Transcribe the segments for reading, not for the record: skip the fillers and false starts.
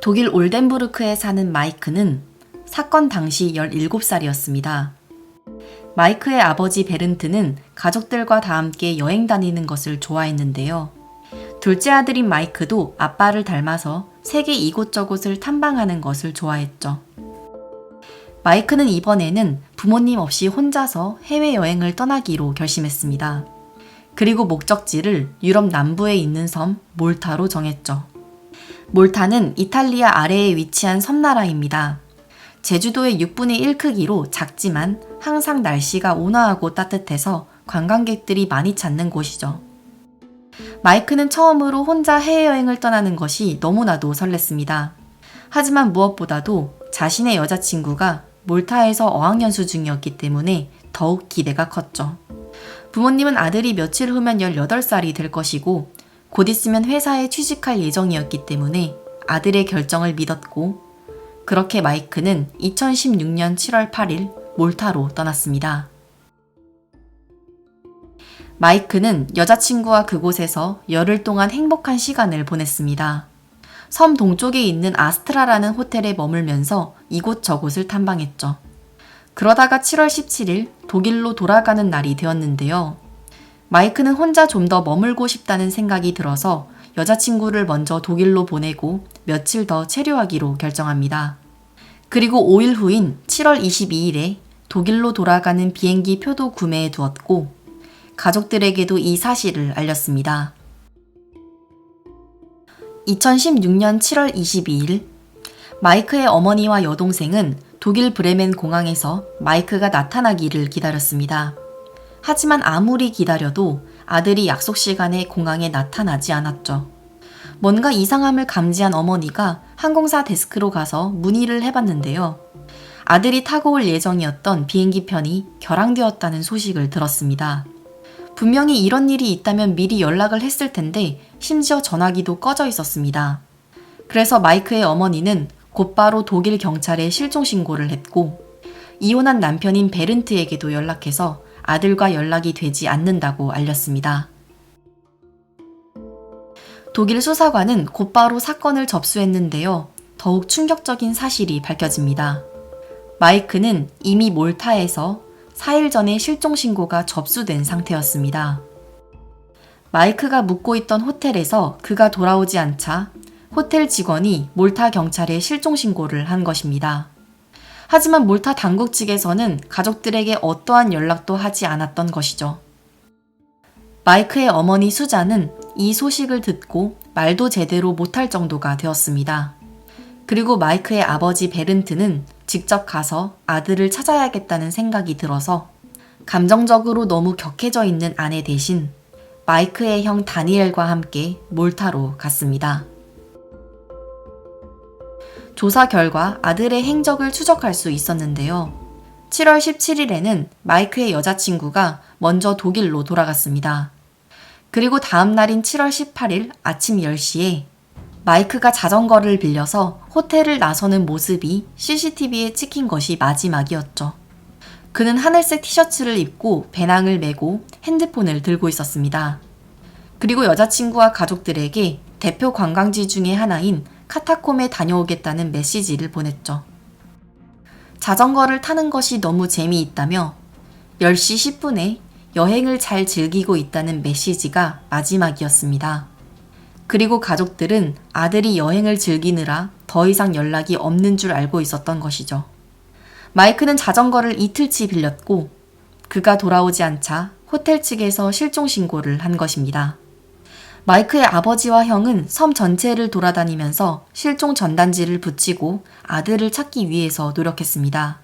독일 올덴부르크에 사는 마이크는 사건 당시 17살이었습니다. 마이크의 아버지 베른트는 가족들과 다 함께 여행 다니는 것을 좋아했는데요. 둘째 아들인 마이크도 아빠를 닮아서 세계 이곳저곳을 탐방하는 것을 좋아했죠. 마이크는 이번에는 부모님 없이 혼자서 해외여행을 떠나기로 결심했습니다. 그리고 목적지를 유럽 남부에 있는 섬 몰타로 정했죠. 몰타는 이탈리아 아래에 위치한 섬나라입니다. 제주도의 6분의 1 크기로 작지만 항상 날씨가 온화하고 따뜻해서 관광객들이 많이 찾는 곳이죠. 마이크는 처음으로 혼자 해외여행을 떠나는 것이 너무나도 설렜습니다. 하지만 무엇보다도 자신의 여자친구가 몰타에서 어학연수 중이었기 때문에 더욱 기대가 컸죠. 부모님은 아들이 며칠 후면 18살이 될 것이고 곧 있으면 회사에 취직할 예정이었기 때문에 아들의 결정을 믿었고, 그렇게 마이크는 2016년 7월 8일 몰타로 떠났습니다. 마이크는 여자친구와 그곳에서 열흘 동안 행복한 시간을 보냈습니다. 섬 동쪽에 있는 아스트라라는 호텔에 머물면서 이곳저곳을 탐방했죠. 그러다가 7월 17일 독일로 돌아가는 날이 되었는데요. 마이크는 혼자 좀 더 머물고 싶다는 생각이 들어서 여자친구를 먼저 독일로 보내고 며칠 더 체류하기로 결정합니다. 그리고 5일 후인 7월 22일에 독일로 돌아가는 비행기 표도 구매해 두었고 가족들에게도 이 사실을 알렸습니다. 2016년 7월 22일 마이크의 어머니와 여동생은 독일 브레멘 공항에서 마이크가 나타나기를 기다렸습니다. 하지만 아무리 기다려도 아들이 약속 시간에 공항에 나타나지 않았죠. 뭔가 이상함을 감지한 어머니가 항공사 데스크로 가서 문의를 해봤는데요. 아들이 타고 올 예정이었던 비행기 편이 결항되었다는 소식을 들었습니다. 분명히 이런 일이 있다면 미리 연락을 했을 텐데 심지어 전화기도 꺼져 있었습니다. 그래서 마이크의 어머니는 곧바로 독일 경찰에 실종 신고를 했고 이혼한 남편인 베른트에게도 연락해서 아들과 연락이 되지 않는다고 알렸습니다. 독일 수사관은 곧바로 사건을 접수했는데요. 더욱 충격적인 사실이 밝혀집니다. 마이크는 이미 몰타에서 4일 전에 실종 신고가 접수된 상태였습니다. 마이크가 묵고 있던 호텔에서 그가 돌아오지 않자 호텔 직원이 몰타 경찰에 실종 신고를 한 것입니다. 하지만 몰타 당국 측에서는 가족들에게 어떠한 연락도 하지 않았던 것이죠. 마이크의 어머니 수자는 이 소식을 듣고 말도 제대로 못할 정도가 되었습니다. 그리고 마이크의 아버지 베른트는 직접 가서 아들을 찾아야겠다는 생각이 들어서 감정적으로 너무 격해져 있는 아내 대신 마이크의 형 다니엘과 함께 몰타로 갔습니다. 조사 결과 아들의 행적을 추적할 수 있었는데요. 7월 17일에는 마이크의 여자친구가 먼저 독일로 돌아갔습니다. 그리고 다음 날인 7월 18일 아침 10시에 마이크가 자전거를 빌려서 호텔을 나서는 모습이 CCTV에 찍힌 것이 마지막이었죠. 그는 하늘색 티셔츠를 입고 배낭을 메고 핸드폰을 들고 있었습니다. 그리고 여자친구와 가족들에게 대표 관광지 중에 하나인 카타콤에 다녀오겠다는 메시지를 보냈죠. 자전거를 타는 것이 너무 재미있다며 10시 10분에 여행을 잘 즐기고 있다는 메시지가 마지막이었습니다. 그리고 가족들은 아들이 여행을 즐기느라 더 이상 연락이 없는 줄 알고 있었던 것이죠. 마이크는 자전거를 이틀치 빌렸고 그가 돌아오지 않자 호텔 측에서 실종 신고를 한 것입니다. 마이크의 아버지와 형은 섬 전체를 돌아다니면서 실종 전단지를 붙이고 아들을 찾기 위해서 노력했습니다.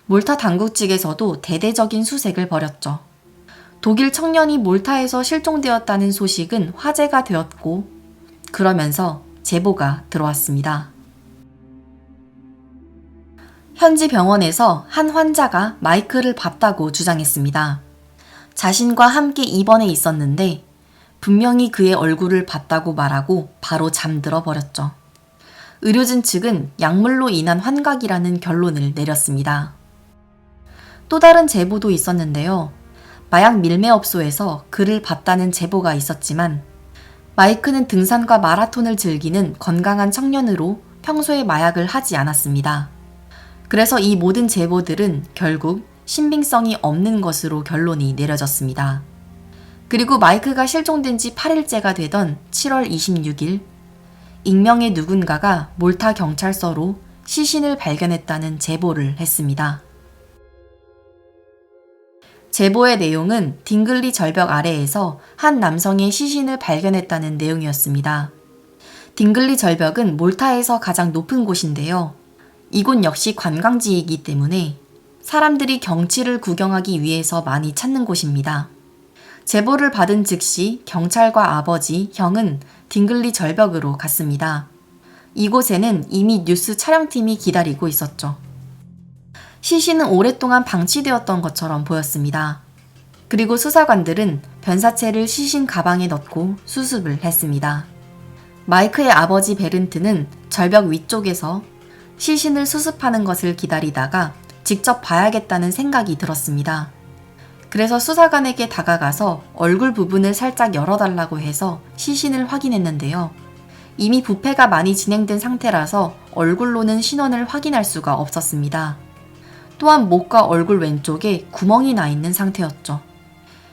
몰타 당국 측에서도 대대적인 수색을 벌였죠. 독일 청년이 몰타에서 실종되었다는 소식은 화제가 되었고 그러면서 제보가 들어왔습니다. 현지 병원에서 한 환자가 마이크를 봤다고 주장했습니다. 자신과 함께 입원해 있었는데 분명히 그의 얼굴을 봤다고 말하고 바로 잠들어 버렸죠. 의료진 측은 약물로 인한 환각이라는 결론을 내렸습니다. 또 다른 제보도 있었는데요. 마약 밀매업소에서 그를 봤다는 제보가 있었지만 마이크는 등산과 마라톤을 즐기는 건강한 청년으로 평소에 마약을 하지 않았습니다. 그래서 이 모든 제보들은 결국 신빙성이 없는 것으로 결론이 내려졌습니다. 그리고 마이크가 실종된 지 8일째가 되던 7월 26일, 익명의 누군가가 몰타 경찰서로 시신을 발견했다는 제보를 했습니다. 제보의 내용은 딩글리 절벽 아래에서 한 남성의 시신을 발견했다는 내용이었습니다. 딩글리 절벽은 몰타에서 가장 높은 곳인데요. 이곳 역시 관광지이기 때문에 사람들이 경치를 구경하기 위해서 많이 찾는 곳입니다. 제보를 받은 즉시 경찰과 아버지, 형은 딩글리 절벽으로 갔습니다. 이곳에는 이미 뉴스 촬영팀이 기다리고 있었죠. 시신은 오랫동안 방치되었던 것처럼 보였습니다. 그리고 수사관들은 변사체를 시신 가방에 넣고 수습을 했습니다. 마이크의 아버지 베른트는 절벽 위쪽에서 시신을 수습하는 것을 기다리다가 직접 봐야겠다는 생각이 들었습니다. 그래서 수사관에게 다가가서 얼굴 부분을 살짝 열어달라고 해서 시신을 확인했는데요. 이미 부패가 많이 진행된 상태라서 얼굴로는 신원을 확인할 수가 없었습니다. 또한 목과 얼굴 왼쪽에 구멍이 나 있는 상태였죠.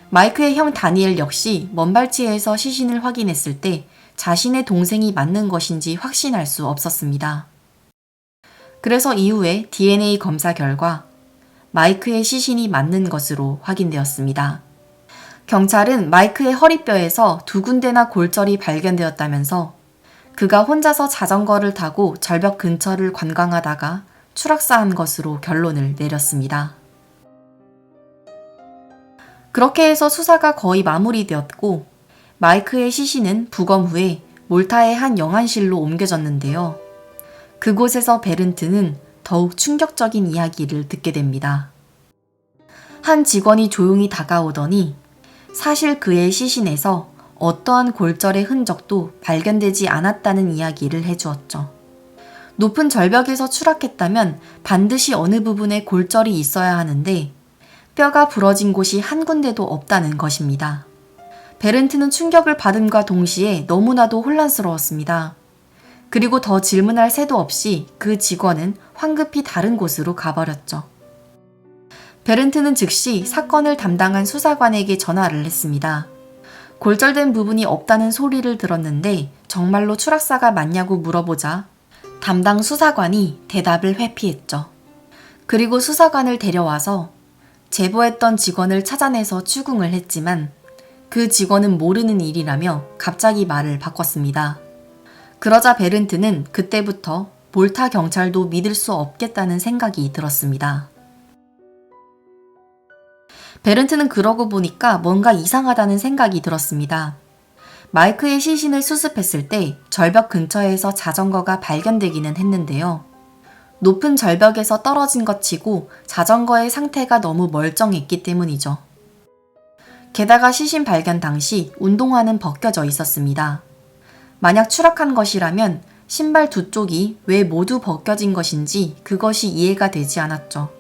마이크의 형 다니엘 역시 먼발치에서 시신을 확인했을 때 자신의 동생이 맞는 것인지 확신할 수 없었습니다. 그래서 이후에 DNA 검사 결과 마이크의 시신이 맞는 것으로 확인되었습니다. 경찰은 마이크의 허리뼈에서 2군데나 골절이 발견되었다면서 그가 혼자서 자전거를 타고 절벽 근처를 관광하다가 추락사한 것으로 결론을 내렸습니다. 그렇게 해서 수사가 거의 마무리되었고 마이크의 시신은 부검 후에 몰타의 한 영안실로 옮겨졌는데요. 그곳에서 베른트는 더욱 충격적인 이야기를 듣게 됩니다. 한 직원이 조용히 다가오더니 사실 그의 시신에서 어떠한 골절의 흔적도 발견되지 않았다는 이야기를 해주었죠. 높은 절벽에서 추락했다면 반드시 어느 부분에 골절이 있어야 하는데 뼈가 부러진 곳이 한 군데도 없다는 것입니다. 베른트는 충격을 받음과 동시에 너무나도 혼란스러웠습니다. 그리고 더 질문할 새도 없이 그 직원은 황급히 다른 곳으로 가버렸죠. 베른트는 즉시 사건을 담당한 수사관에게 전화를 했습니다. 골절된 부분이 없다는 소리를 들었는데 정말로 추락사가 맞냐고 물어보자 담당 수사관이 대답을 회피했죠. 그리고 수사관을 데려와서 제보했던 직원을 찾아내서 추궁을 했지만 그 직원은 모르는 일이라며 갑자기 말을 바꿨습니다. 그러자 베른트는 그때부터 몰타 경찰도 믿을 수 없겠다는 생각이 들었습니다. 베른트는 그러고 보니까 뭔가 이상하다는 생각이 들었습니다. 마이크의 시신을 수습했을 때 절벽 근처에서 자전거가 발견되기는 했는데요. 높은 절벽에서 떨어진 것 치고 자전거의 상태가 너무 멀쩡했기 때문이죠. 게다가 시신 발견 당시 운동화는 벗겨져 있었습니다. 만약 추락한 것이라면 신발 두 쪽이 왜 모두 벗겨진 것인지 그것이 이해가 되지 않았죠.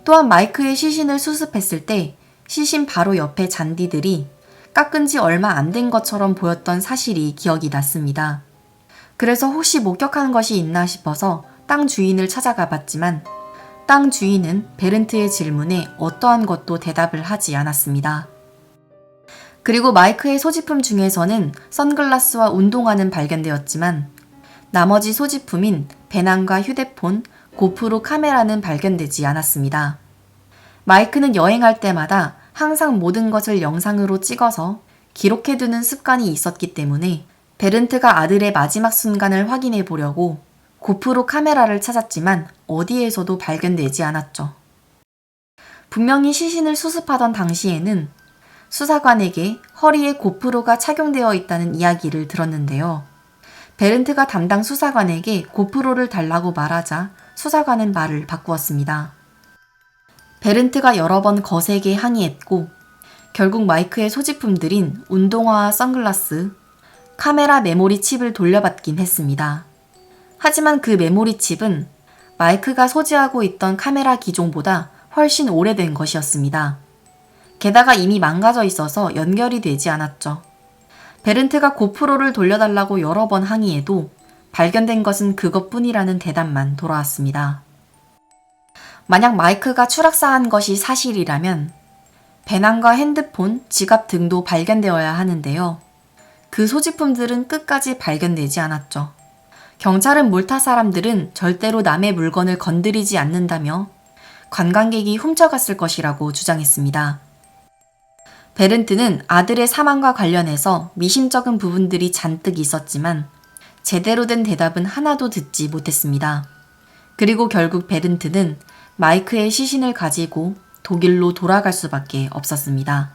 또한 마이크의 시신을 수습했을 때 시신 바로 옆에 잔디들이 깎은 지 얼마 안 된 것처럼 보였던 사실이 기억이 났습니다. 그래서 혹시 목격한 것이 있나 싶어서 땅 주인을 찾아가 봤지만 땅 주인은 베른트의 질문에 어떠한 것도 대답을 하지 않았습니다. 그리고 마이크의 소지품 중에서는 선글라스와 운동화는 발견되었지만 나머지 소지품인 배낭과 휴대폰, 고프로 카메라는 발견되지 않았습니다. 마이크는 여행할 때마다 항상 모든 것을 영상으로 찍어서 기록해두는 습관이 있었기 때문에 베른트가 아들의 마지막 순간을 확인해 보려고 고프로 카메라를 찾았지만 어디에서도 발견되지 않았죠. 분명히 시신을 수습하던 당시에는 수사관에게 허리에 고프로가 착용되어 있다는 이야기를 들었는데요. 베른트가 담당 수사관에게 고프로를 달라고 말하자 수사관은 말을 바꾸었습니다. 베른트가 여러 번 거세게 항의했고 결국 마이크의 소지품들인 운동화와 선글라스, 카메라 메모리 칩을 돌려받긴 했습니다. 하지만 그 메모리 칩은 마이크가 소지하고 있던 카메라 기종보다 훨씬 오래된 것이었습니다. 게다가 이미 망가져 있어서 연결이 되지 않았죠. 베른트가 고프로를 돌려달라고 여러 번 항의해도 발견된 것은 그것뿐이라는 대답만 돌아왔습니다. 만약 마이크가 추락사한 것이 사실이라면 배낭과 핸드폰, 지갑 등도 발견되어야 하는데요. 그 소지품들은 끝까지 발견되지 않았죠. 경찰은 몰타 사람들은 절대로 남의 물건을 건드리지 않는다며 관광객이 훔쳐갔을 것이라고 주장했습니다. 베른트는 아들의 사망과 관련해서 미심쩍은 부분들이 잔뜩 있었지만 제대로 된 대답은 하나도 듣지 못했습니다. 그리고 결국 베른트는 마이크의 시신을 가지고 독일로 돌아갈 수밖에 없었습니다.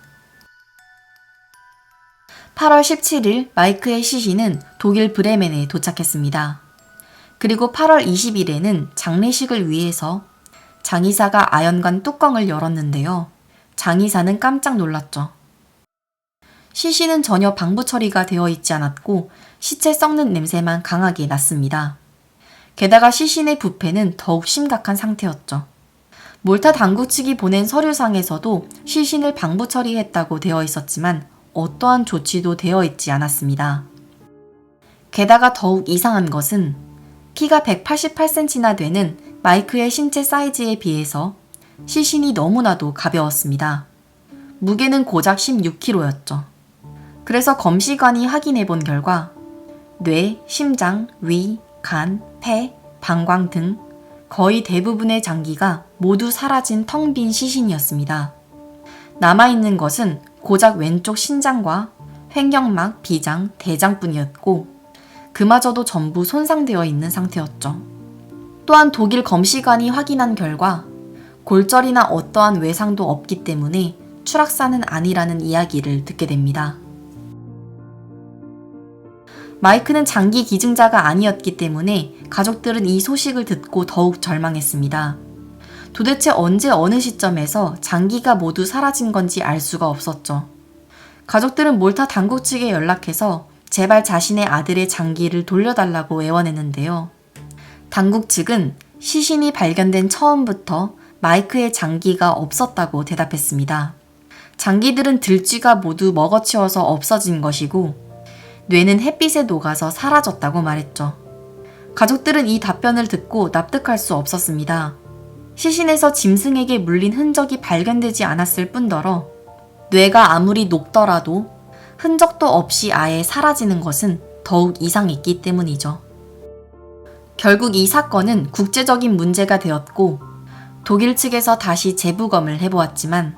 8월 17일 마이크의 시신은 독일 브레멘에 도착했습니다. 그리고 8월 20일에는 장례식을 위해서 장의사가 아연관 뚜껑을 열었는데요. 장의사는 깜짝 놀랐죠. 시신은 전혀 방부 처리가 되어 있지 않았고 시체 썩는 냄새만 강하게 났습니다. 게다가 시신의 부패는 더욱 심각한 상태였죠. 몰타 당국 측이 보낸 서류상에서도 시신을 방부 처리했다고 되어 있었지만 어떠한 조치도 되어 있지 않았습니다. 게다가 더욱 이상한 것은 키가 188cm나 되는 마이크의 신체 사이즈에 비해서 시신이 너무나도 가벼웠습니다. 무게는 고작 16kg였죠. 그래서 검시관이 확인해 본 결과 뇌, 심장, 위, 간, 폐, 방광 등 거의 대부분의 장기가 모두 사라진 텅 빈 시신이었습니다. 남아있는 것은 고작 왼쪽 신장과 횡격막, 비장, 대장뿐이었고 그마저도 전부 손상되어 있는 상태였죠. 또한 독일 검시관이 확인한 결과 골절이나 어떠한 외상도 없기 때문에 추락사는 아니라는 이야기를 듣게 됩니다. 마이크는 장기 기증자가 아니었기 때문에 가족들은 이 소식을 듣고 더욱 절망했습니다. 도대체 언제 어느 시점에서 장기가 모두 사라진 건지 알 수가 없었죠. 가족들은 몰타 당국 측에 연락해서 제발 자신의 아들의 장기를 돌려달라고 애원했는데요. 당국 측은 시신이 발견된 처음부터 마이크의 장기가 없었다고 대답했습니다. 장기들은 들쥐가 모두 먹어치워서 없어진 것이고 뇌는 햇빛에 녹아서 사라졌다고 말했죠. 가족들은 이 답변을 듣고 납득할 수 없었습니다. 시신에서 짐승에게 물린 흔적이 발견되지 않았을 뿐더러 뇌가 아무리 녹더라도 흔적도 없이 아예 사라지는 것은 더욱 이상했기 때문이죠. 결국 이 사건은 국제적인 문제가 되었고 독일 측에서 다시 재부검을 해보았지만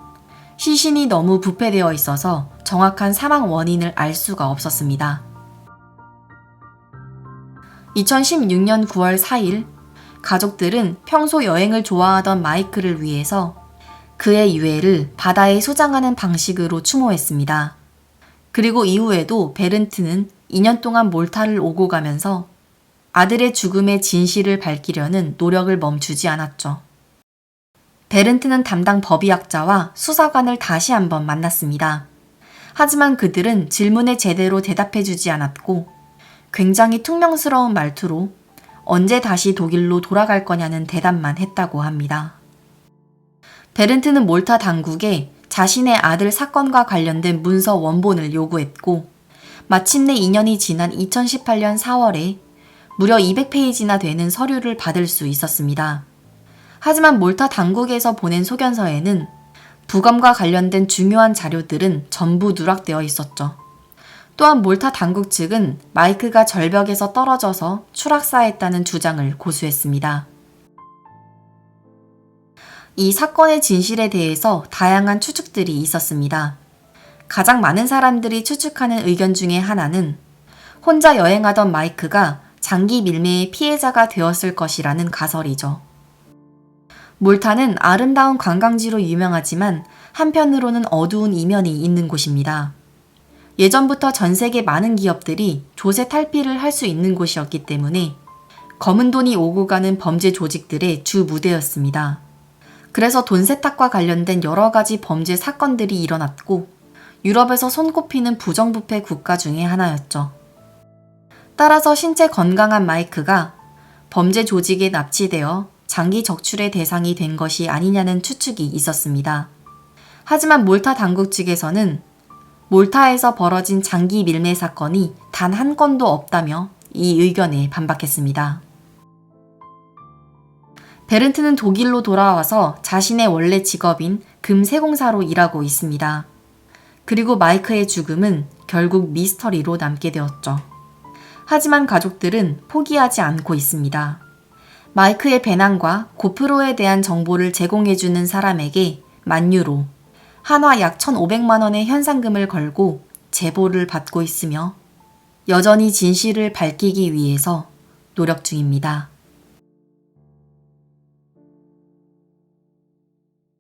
시신이 너무 부패되어 있어서 정확한 사망 원인을 알 수가 없었습니다. 2016년 9월 4일 가족들은 평소 여행을 좋아하던 마이크를 위해서 그의 유해를 바다에 소장하는 방식으로 추모했습니다. 그리고 이후에도 베른트는 2년 동안 몰타를 오고 가면서 아들의 죽음의 진실을 밝히려는 노력을 멈추지 않았죠. 베른트는 담당 법의학자와 수사관을 다시 한번 만났습니다. 하지만 그들은 질문에 제대로 대답해주지 않았고 굉장히 퉁명스러운 말투로 언제 다시 독일로 돌아갈 거냐는 대답만 했다고 합니다. 베른트는 몰타 당국에 자신의 아들 사건과 관련된 문서 원본을 요구했고 마침내 2년이 지난 2018년 4월에 무려 200페이지나 되는 서류를 받을 수 있었습니다. 하지만 몰타 당국에서 보낸 소견서에는 부검과 관련된 중요한 자료들은 전부 누락되어 있었죠. 또한 몰타 당국 측은 마이크가 절벽에서 떨어져서 추락사했다는 주장을 고수했습니다. 이 사건의 진실에 대해서 다양한 추측들이 있었습니다. 가장 많은 사람들이 추측하는 의견 중에 하나는 혼자 여행하던 마이크가 장기 밀매의 피해자가 되었을 것이라는 가설이죠. 몰타는 아름다운 관광지로 유명하지만 한편으로는 어두운 이면이 있는 곳입니다. 예전부터 전 세계 많은 기업들이 조세 탈피를 할 수 있는 곳이었기 때문에 검은 돈이 오고 가는 범죄 조직들의 주 무대였습니다. 그래서 돈 세탁과 관련된 여러 가지 범죄 사건들이 일어났고 유럽에서 손꼽히는 부정부패 국가 중에 하나였죠. 따라서 신체 건강한 마이크가 범죄 조직에 납치되어 장기 적출의 대상이 된 것이 아니냐는 추측이 있었습니다. 하지만 몰타 당국 측에서는 몰타에서 벌어진 장기 밀매 사건이 단 한 건도 없다며 이 의견에 반박했습니다. 베른트는 독일로 돌아와서 자신의 원래 직업인 금세공사로 일하고 있습니다. 그리고 마이크의 죽음은 결국 미스터리로 남게 되었죠. 하지만 가족들은 포기하지 않고 있습니다. 마이크의 배낭과 고프로에 대한 정보를 제공해주는 사람에게 10,000유로, 한화 약 1,500만 원의 현상금을 걸고 제보를 받고 있으며 여전히 진실을 밝히기 위해서 노력 중입니다.